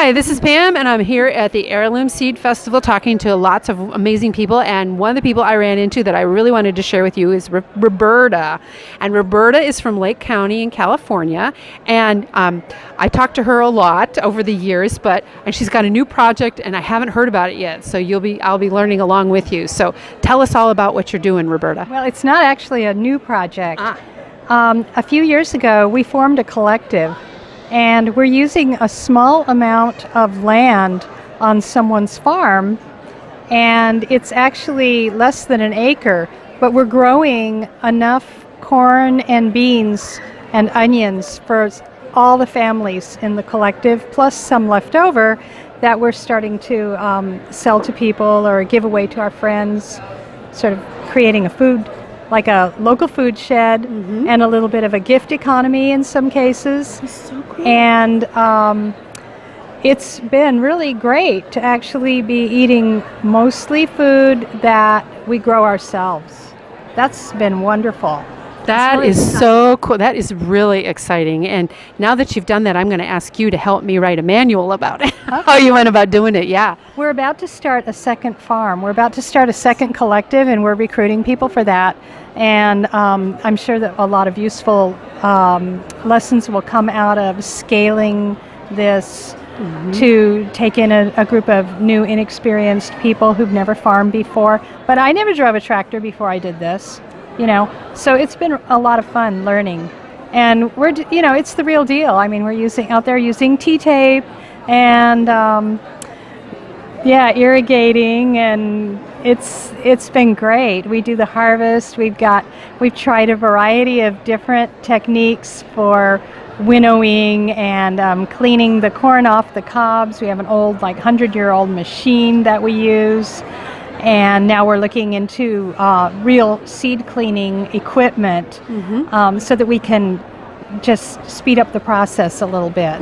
Hi, this is Pam, and I'm here at the Heirloom Seed Festival talking to lots of amazing people. And one of the people I ran into that I really wanted to share with you is Roberta. And Roberta is from Lake County in California. And I talked to her a lot over the years, and she's got a new project, and I haven't heard about it yet. So I'll be learning along with you. So tell us all about what you're doing, Roberta. Well, it's not actually a new project. A few years ago, we formed a collective. And we're using a small amount of land on someone's farm, and it's actually less than an acre, but we're growing enough corn and beans and onions for all the families in the collective, plus some left over that we're starting to sell to people or give away to our friends, sort of creating a food, like a local food shed, and a little bit of a gift economy in some cases. That's so cool. And it's been really great to actually be eating mostly food that we grow ourselves. That's been wonderful. That is so cool. That is really exciting. And now that you've done that, I'm going to ask you to help me write a manual about it. Okay. How you went about doing it, yeah. We're about to start a second farm. We're about to start a second collective, and we're recruiting people for that. And I'm sure that a lot of useful lessons will come out of scaling this to take in a group of new, inexperienced people who've never farmed before. But I never drove a tractor before I did this. So it's been a lot of fun learning, and it's the real deal. I mean, we're out there using T-tape and irrigating, and it's been great. We do the harvest. We've tried a variety of different techniques for winnowing and cleaning the corn off the cobs. We have an old, 100-year-old machine that we use. And now we're looking into real seed cleaning equipment so that we can just speed up the process a little bit.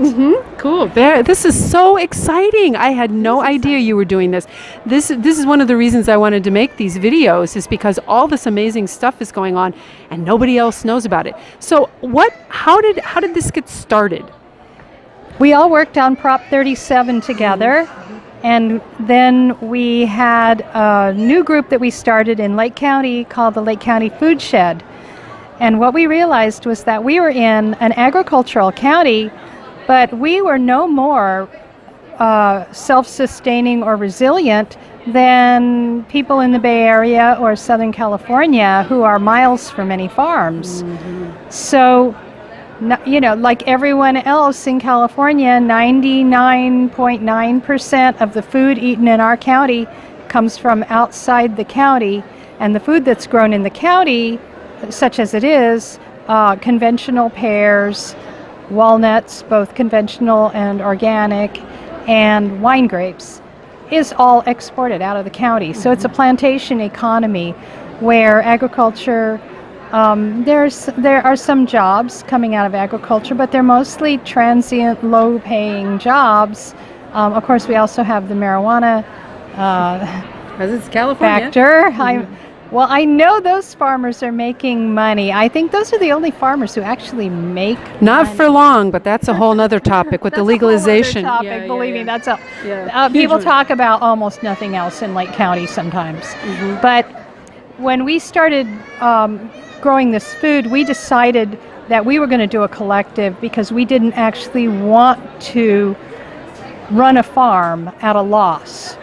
Cool. This is so exciting. I had no idea you were doing this. This is one of the reasons I wanted to make these videos, is because all this amazing stuff is going on and nobody else knows about it. So how did this get started? We all worked on Prop 37 together. And then we had a new group that we started in Lake County called the Lake County Food Shed. And what we realized was that we were in an agricultural county, but we were no more self-sustaining or resilient than people in the Bay Area or Southern California who are miles from any farms. So, like everyone else in California, 99.9% of the food eaten in our county comes from outside the county, and the food that's grown in the county, such as it is, conventional pears, walnuts, both conventional and organic, and wine grapes, is all exported out of the county. So it's a plantation economy where agriculture, there are some jobs coming out of agriculture, but they're mostly transient, low-paying jobs. Of course, we also have the marijuana It's California. factor. I know those farmers are making money. I think those are the only farmers who actually make Not money. for long, but that's a whole other topic with the legalization. That's a whole other topic, believe me. That's Huge people one. talk about almost nothing else in Lake County sometimes. But when we started growing this food, we decided that we were going to do a collective because we didn't actually want to run a farm at a loss.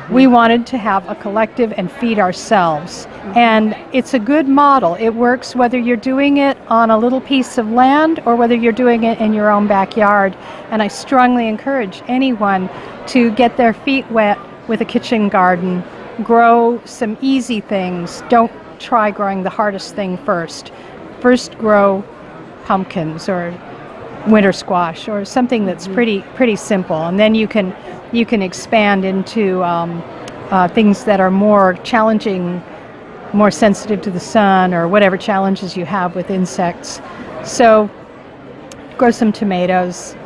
We wanted to have a collective and feed ourselves. And it's a good model. It works whether you're doing it on a little piece of land or whether you're doing it in your own backyard. And I strongly encourage anyone to get their feet wet with a kitchen garden. Grow some easy things. Don't try growing the hardest thing first. First grow pumpkins or winter squash or something that's pretty simple, and then you can expand into things that are more challenging, more sensitive to the sun, or whatever challenges you have with insects. So grow some tomatoes,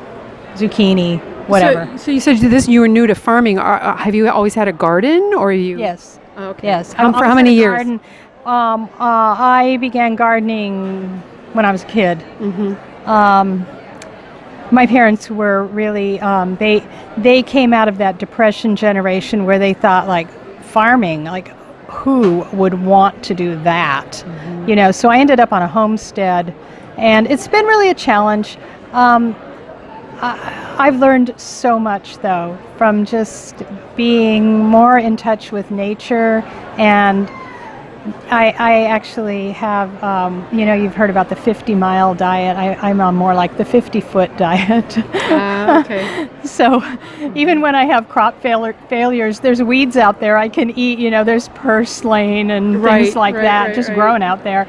zucchini, whatever. So you said you were new to farming. Have you always had a garden, or you? Yes. Oh, okay. Yes. For how many years? I began gardening when I was a kid. my parents were really they came out of that Depression generation where they thought like farming, like who would want to do that? You know, so I ended up on a homestead, and it's been really a challenge. I've learned so much though from just being more in touch with nature, and I actually have, you know, you've heard about the 50-mile diet. I'm on more like the 50-foot diet. Okay. So even when I have crop failures, there's weeds out there I can eat. You know, there's purslane and things like that just growing out there.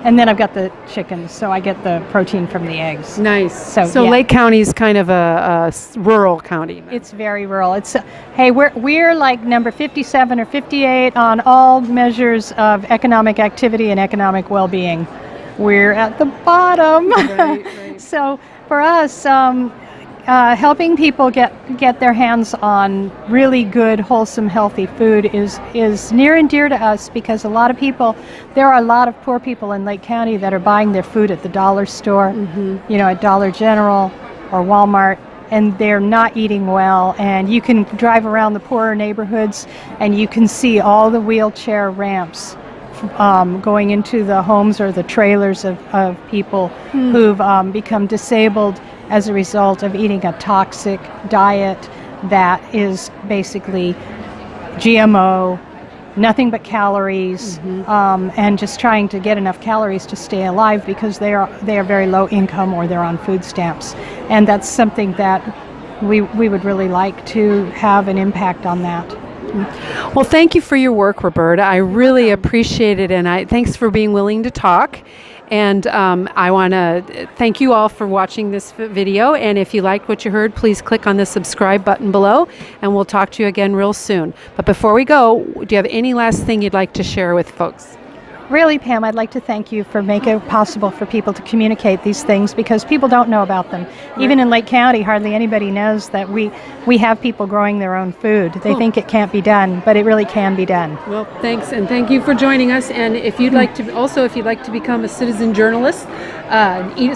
And then I've got the chickens, so I get the protein from the eggs. Nice. So yeah. Lake County is kind of a rural county. It's very rural. It's hey, we're like number 57 or 58 on all measures of economic activity and economic well-being. We're at the bottom. Right. So for us, helping people get their hands on really good, wholesome, healthy food is near and dear to us, because there are a lot of poor people in Lake County that are buying their food at the dollar store, you know, at Dollar General or Walmart, and they're not eating well. And you can drive around the poorer neighborhoods and you can see all the wheelchair ramps going into the homes or the trailers of people who've become disabled as a result of eating a toxic diet that is basically GMO, nothing but calories, and just trying to get enough calories to stay alive because they are very low income or they're on food stamps. And that's something that we would really like to have an impact on that. Well, thank you for your work, Roberta. I really appreciate it, and thanks for being willing to talk. And I want to thank you all for watching this video. And if you liked what you heard, please click on the subscribe button below, and we'll talk to you again real soon. But before we go, do you have any last thing you'd like to share with folks? Really, Pam, I'd like to thank you for making it possible for people to communicate these things, because people don't know about them. Even in Lake County, hardly anybody knows that we have people growing their own food. They think it can't be done, but it really can be done. Well, thanks, and thank you for joining us. And if you'd like to become a citizen journalist,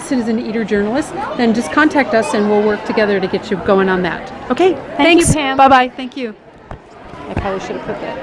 citizen eater journalist, then just contact us and we'll work together to get you going on that. Okay, Thank you, Pam. Bye-bye. Thank you. I probably should have put that.